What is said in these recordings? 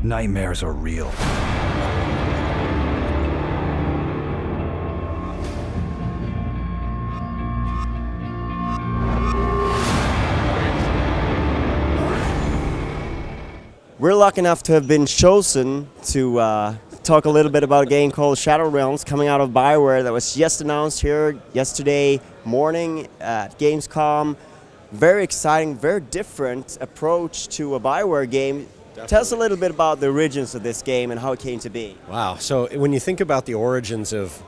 Nightmares are real. We're lucky enough to have been chosen to talk a little bit about a game called Shadow Realms coming out of Bioware that was just announced here yesterday morning at Gamescom. Very exciting, very different approach to a Bioware game. Definitely. Tell us a little bit about the origins of this game and how it came to be. Wow, so when you think about the origins of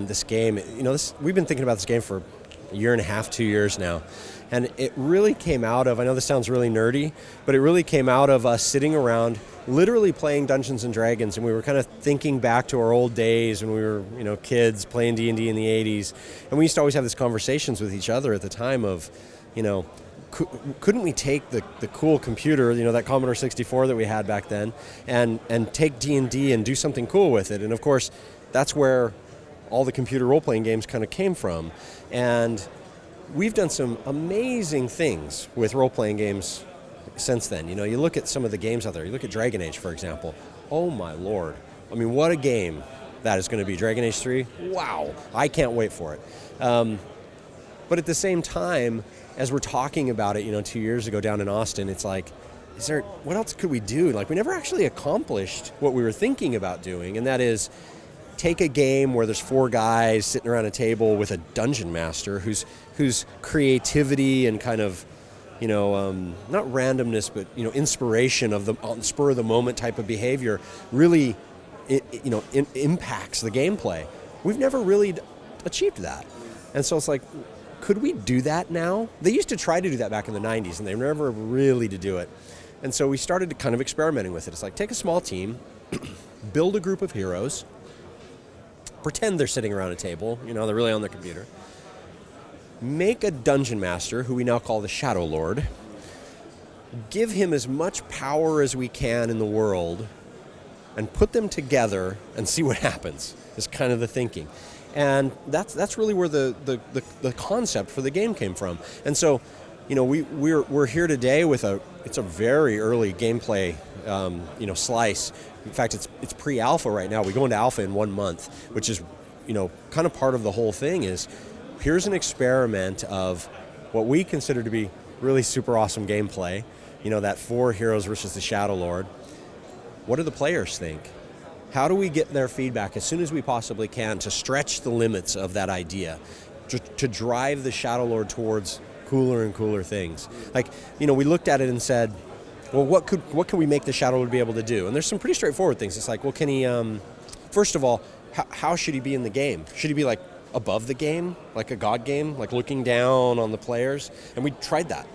this game, we've been thinking about this game for a year and a half, 2 years now. And it really came out of, I know this sounds really nerdy, but it really came out of us sitting around literally playing Dungeons and Dragons, and we were kind of thinking back to our old days when we were, kids playing D&D in the 80s. And we used to always have these conversations with each other at the time of, couldn't we take the cool computer, that Commodore 64 that we had back then, and take D&D and do something cool with it? And of course, that's where all the computer role-playing games kind of came from. And we've done some amazing things with role-playing games since then. You look at some of the games out there. You look at Dragon Age, for example. Oh my Lord. I mean, what a game that is going to be. Dragon Age 3, wow. I can't wait for it. But at the same time, as we're talking about it, 2 years ago down in Austin, it's like, what else could we do? Like, we never actually accomplished what we were thinking about doing, and that is take a game where there's 4 guys sitting around a table with a dungeon master whose creativity and kind of, not randomness, but, inspiration of the spur of the moment type of behavior really, impacts the gameplay. We've never really achieved that. And so it's like, could we do that now? They used to try to do that back in the 90s, and they never really to do it. And so we started kind of experimenting with it. It's like, take a small team, build a group of heroes, pretend they're sitting around a table, they're really on their computer. Make a dungeon master, who we now call the Shadow Lord. Give him as much power as we can in the world, and put them together and see what happens, is kind of the thinking. And that's really where the concept for the game came from. And so, we're here today with it's a very early gameplay, slice. In fact, it's pre-alpha right now. We go into alpha in 1 month, which is, kind of part of the whole thing is, here's an experiment of what we consider to be really super awesome gameplay. That 4 heroes versus the Shadow Lord. What do the players think? How do we get their feedback as soon as we possibly can to stretch the limits of that idea, to drive the Shadow Lord towards cooler and cooler things? Like, we looked at it and said, well, what can we make the Shadow Lord be able to do? And there's some pretty straightforward things. It's like, well, can he, first of all, how should he be in the game? Should he be like above the game, like a god game, like looking down on the players? And we tried that.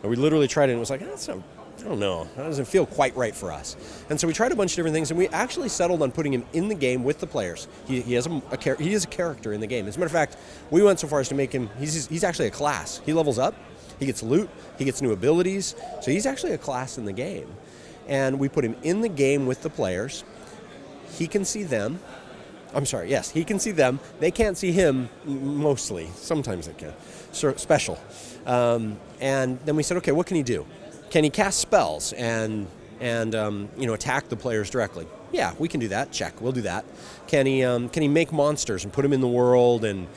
And we literally tried it, and it was like, I don't know, that doesn't feel quite right for us. And so we tried a bunch of different things, and we actually settled on putting him in the game with the players. He is a character in the game. As a matter of fact, we went so far as to make him, he's actually a class. He levels up, he gets loot, he gets new abilities, so he's actually a class in the game. And we put him in the game with the players. He can see them. Yes, he can see them. They can't see him mostly. Sometimes they can. Special. And then we said, okay, what can he do? Can he cast spells and attack the players directly? Yeah, we can do that. Check, we'll do that. Can he make monsters and put them in the world and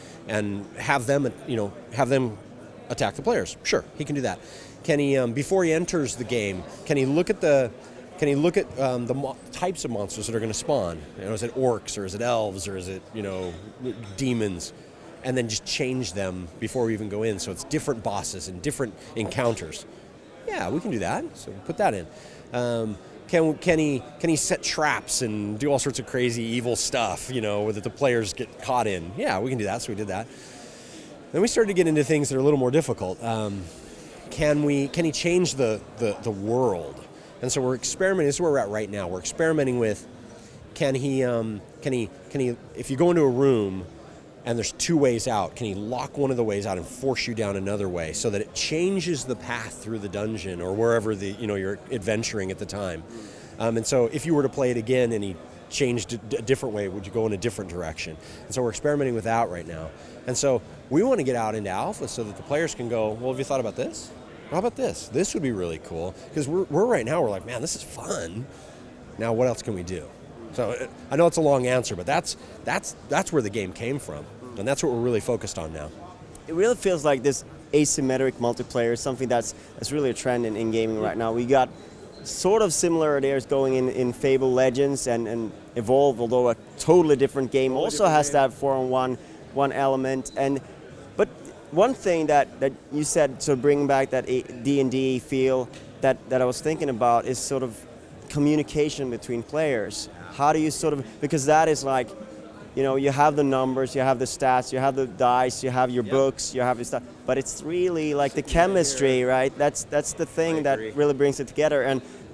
have them attack the players? Sure, he can do that. Can he before he enters the game? Can he look at the types of monsters that are going to spawn? Is it orcs, or is it elves, or is it demons? And then just change them before we even go in, so it's different bosses and different encounters. Yeah, we can do that. So put that in. Can he set traps and do all sorts of crazy evil stuff, that the players get caught in? Yeah, we can do that. So we did that. Then we started to get into things that are a little more difficult. Can he change the world? And so we're experimenting. This is where we're at right now. We're experimenting with can he if you go into a room and there's 2 ways out, can he lock one of the ways out and force you down another way so that it changes the path through the dungeon or wherever you're adventuring at the time? And so if you were to play it again and he changed a different way? Would you go in a different direction? And so we're experimenting with that right now. And so we want to get out into alpha so that the players can go, well, have you thought about this? How about this? This would be really cool. Because we're right now, we're like, man, this is fun. Now what else can we do? So I know it's a long answer, but that's where the game came from. And that's what we're really focused on now. It really feels like this asymmetric multiplayer is something that's really a trend in gaming right now. We got sort of similar ideas going in Fable Legends and Evolve, although a totally different game, also has that 4-on-1 element. But one thing that you said to bring back that D&D feel that I was thinking about is sort of communication between players. How do you sort of, because that is like, you know, you have the numbers, you have the stats, you have the dice, you have your books, you have your stuff, but it's really like the chemistry, right? That's the thing that really brings it together.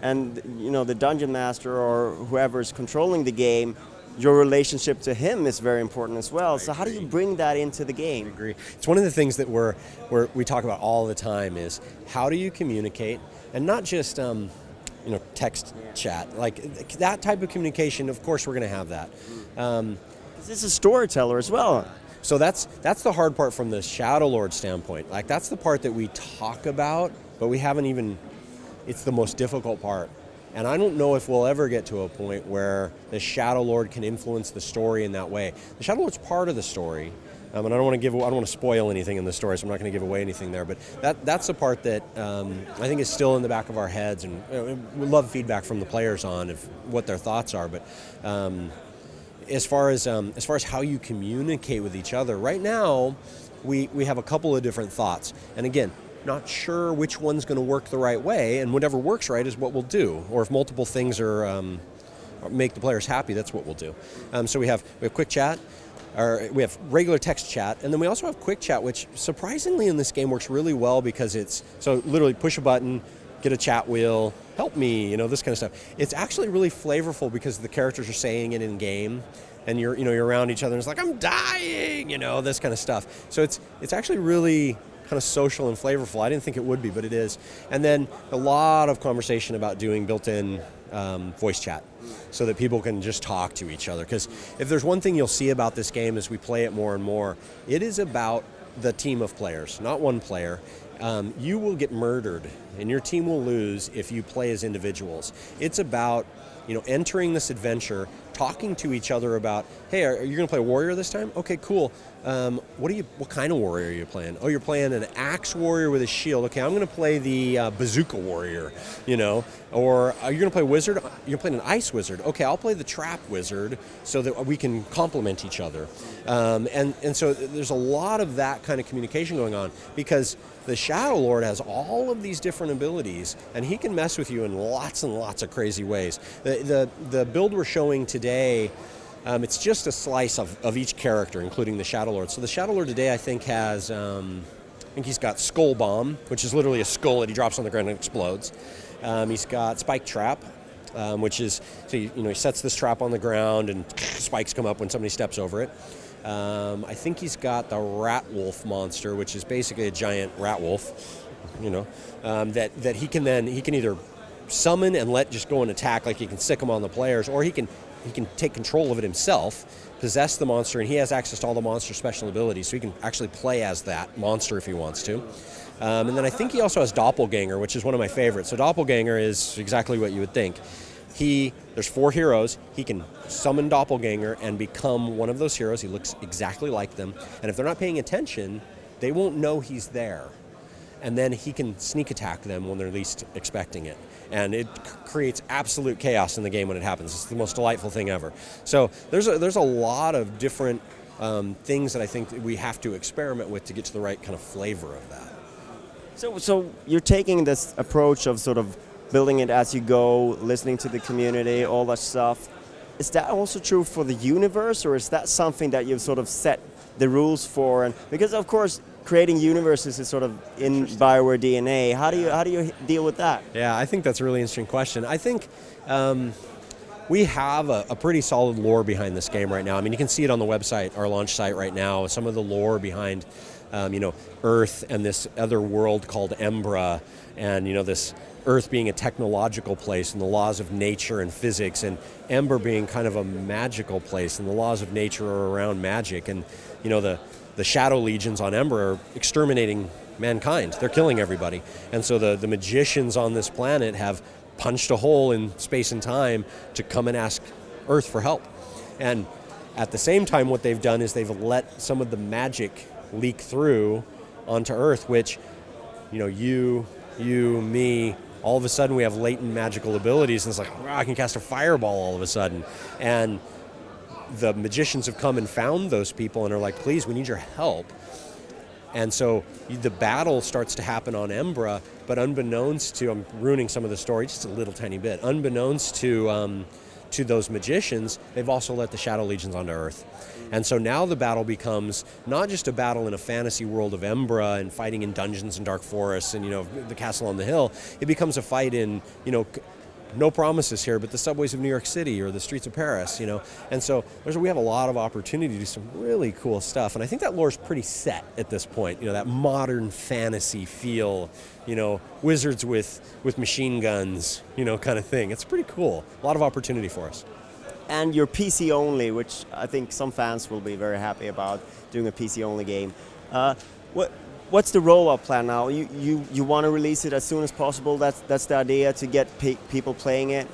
And you know, the dungeon master or whoever is controlling the game, your relationship to him is very important as well. So how do you bring that into the game? I agree. It's one of the things that we talk about all the time is how do you communicate, and not just text chat, like that type of communication. Of course, we're going to have that. This is a storyteller as well. So that's the hard part from the Shadow Lord standpoint. Like that's the part that we talk about, but we haven't even. It's the most difficult part. And I don't know if we'll ever get to a point where the Shadow Lord can influence the story in that way. The Shadow Lord's part of the story, and I don't want to spoil anything in the story, so I'm not going to give away anything there. But that's the part that I think is still in the back of our heads, and we love feedback from the players on what their thoughts are. But as far as how you communicate with each other, right now we have a couple of different thoughts, and again, not sure which one's going to work the right way, and whatever works right is what we'll do. Or if multiple things are make the players happy, that's what we'll do. So we have quick chat, or we have regular text chat, and then we also have quick chat, which surprisingly in this game works really well because it's so literally push a button, get a chat wheel, help me, this kind of stuff. It's actually really flavorful because the characters are saying it in game, and you're around each other, and it's like, I'm dying, this kind of stuff. So it's actually really kind of social and flavorful. I didn't think it would be, but it is. And then a lot of conversation about doing built-in voice chat so that people can just talk to each other. Because if there's one thing you'll see about this game as we play it more and more, it is about the team of players, not one player. You will get murdered and your team will lose if you play as individuals. It's about entering this adventure, talking to each other about, hey, are you going to play a warrior this time? Okay, cool. What kind of warrior are you playing? Oh, you're playing an axe warrior with a shield. Okay, I'm going to play the bazooka warrior, Or are you going to play wizard? You're playing an ice wizard. Okay, I'll play the trap wizard so that we can complement each other. And so there's a lot of that kind of communication going on because the Shadow Lord has all of these different abilities, and he can mess with you in lots and lots of crazy ways. The build we're showing today, it's just a slice of each character, including the Shadow Lord. So the Shadow Lord today, I think, has, he's got Skull Bomb, which is literally a skull that he drops on the ground and explodes. He's got Spike Trap, which is, so he sets this trap on the ground and spikes come up when somebody steps over it. I think he's got the Rat Wolf monster, which is basically a giant rat wolf, that he can either summon and let just go and attack, like he can sick him on the players, or he can take control of it himself, possess the monster, and he has access to all the monster special abilities, so he can actually play as that monster if he wants to. And then I think he also has Doppelganger, which is one of my favorites. So Doppelganger is exactly what you would think. There's 4 heroes. He can summon Doppelganger and become one of those heroes. He looks exactly like them. And if they're not paying attention, they won't know he's there. And then he can sneak attack them when they're least expecting it. And it creates absolute chaos in the game when it happens. It's the most delightful thing ever. So there's a lot of different things that I think that we have to experiment with to get to the right kind of flavor of that. So you're taking this approach of sort of building it as you go, listening to the community, all that stuff. Is that also true for the universe, or is that something that you've sort of set the rules for? And because of course creating universes is sort of in Bioware DNA. How do you deal with that? Yeah, I think that's a really interesting question. I think we have a pretty solid lore behind this game right now. I mean, you can see it on the website, our launch site right now, some of the lore behind Earth and this other world called Embra, and this Earth being a technological place and the laws of nature and physics, and Ember being kind of a magical place and the laws of nature are around magic. And the shadow legions on Ember are exterminating mankind. They're killing everybody. And so the magicians on this planet have punched a hole in space and time to come and ask Earth for help. And at the same time, what they've done is they've let some of the magic leak through onto Earth, which, you, me, all of a sudden we have latent magical abilities, and it's like, wow, I can cast a fireball all of a sudden. And the magicians have come and found those people and are like, please, we need your help. And so the battle starts to happen on Embra, but unbeknownst to, I'm ruining some of the story just a little tiny bit, unbeknownst to those magicians, they've also let the Shadow Legions onto Earth. And so now the battle becomes not just a battle in a fantasy world of Embra and fighting in dungeons and dark forests and, the castle on the hill. It becomes a fight in, no promises here, but the subways of New York City or the streets of Paris, And so we have a lot of opportunity to do some really cool stuff. And I think that lore's pretty set at this point, that modern fantasy feel, wizards with machine guns, kind of thing. It's pretty cool. A lot of opportunity for us. And you're PC only, which I think some fans will be very happy about, doing a PC only game. What's the rollout plan now? You want to release it as soon as possible? That's the idea, to get people playing it.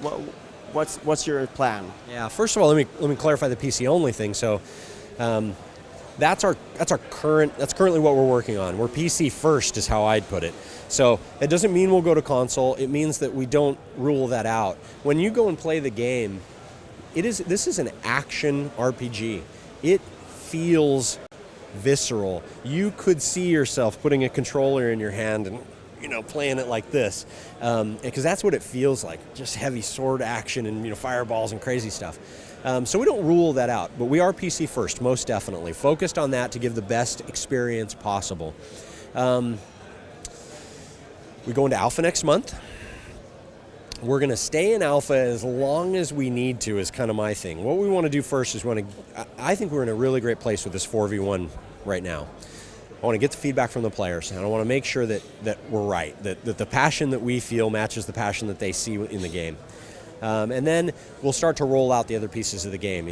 What's your plan? Yeah. First of all, let me clarify the PC only thing. So, that's currently what we're working on. We're PC first, is how I'd put it. So it doesn't mean we'll go to console. It means that we don't rule that out. When you go and play the game, this is an action RPG. It feels visceral. You could see yourself putting a controller in your hand and playing it like this, because that's what it feels like, just heavy sword action and fireballs and crazy stuff. So we don't rule that out, but we are PC first, most definitely, focused on that to give the best experience possible. We go into alpha next month. We're going to stay in alpha as long as we need to, is kind of my thing. What we want to do first is I think we're in a really great place with this 4v1 right now. I want to get the feedback from the players, and I want to make sure that we're right, that the passion that we feel matches the passion that they see in the game. And then we'll start to roll out the other pieces of the game,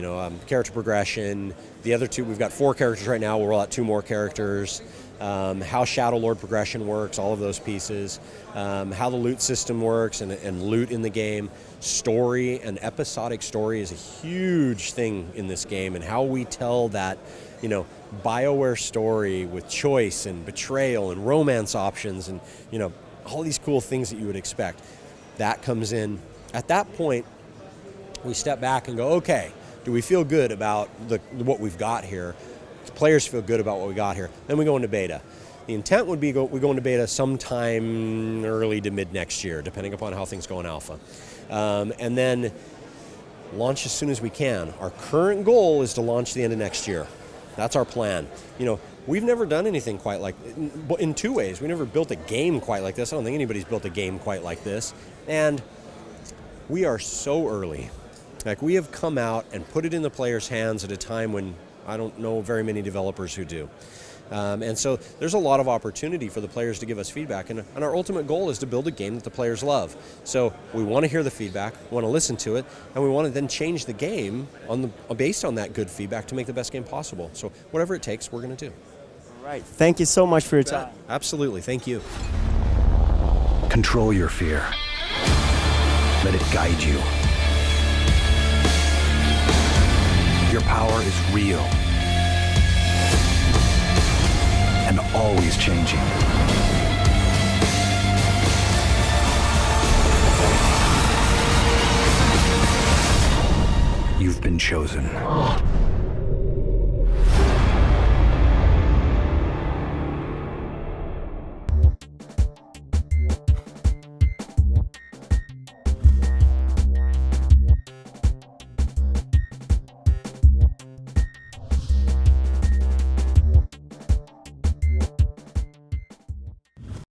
character progression. The other two, we've got 4 characters right now. We'll roll out 2 more characters. How Shadow Lord progression works, all of those pieces, how the loot system works and loot in the game. Story and episodic story is a huge thing in this game, and how we tell that, Bioware story with choice and betrayal and romance options and, all these cool things that you would expect. That comes in. At that point, we step back and go, okay, do we feel good about what we've got here? The players feel good about what we got here. Then we go into beta. The intent would be we go into beta sometime early to mid next year, depending upon how things go in alpha. And then launch as soon as we can. Our current goal is to launch the end of next year. That's our plan. We've never done anything quite like, in 2 ways. We never built a game quite like this. I don't think anybody's built a game quite like this. And we are so early. Like, we have come out and put it in the players' hands at a time when I don't know very many developers who do. And so there's a lot of opportunity for the players to give us feedback. And our ultimate goal is to build a game that the players love. So we want to hear the feedback, we want to listen to it, and we want to then change the game based on that good feedback to make the best game possible. So whatever it takes, we're going to do. All right. Thank you so much for your time. Absolutely. Thank you. Control your fear. Let it guide you. Your power is real and always changing. You've been chosen.